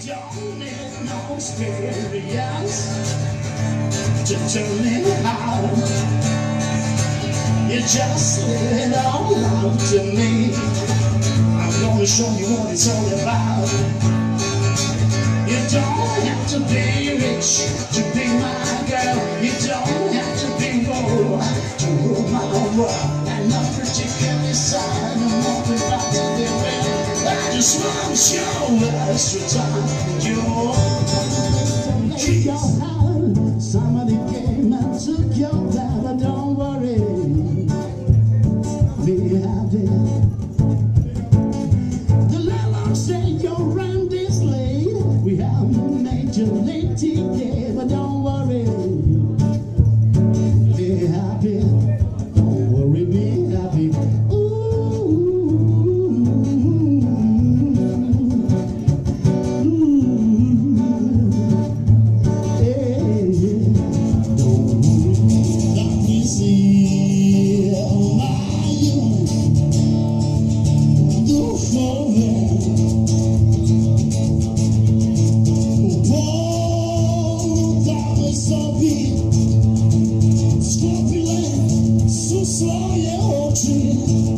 don't need no experience to turn it out. You just let it all out to me. I'm gonna show you what it's all about. You don't have to be rich to be my girl. You don't have to be poor to rule my world. And not particularly sad, I'm not about to be well. I just want to show extra time for you. Let your heart, somebody came and took your data. Don't worry, be happy. The landlord said your rent is late. We have made your late ticket, but don't worry, be happy. Don't worry, be happy. Slow your tree.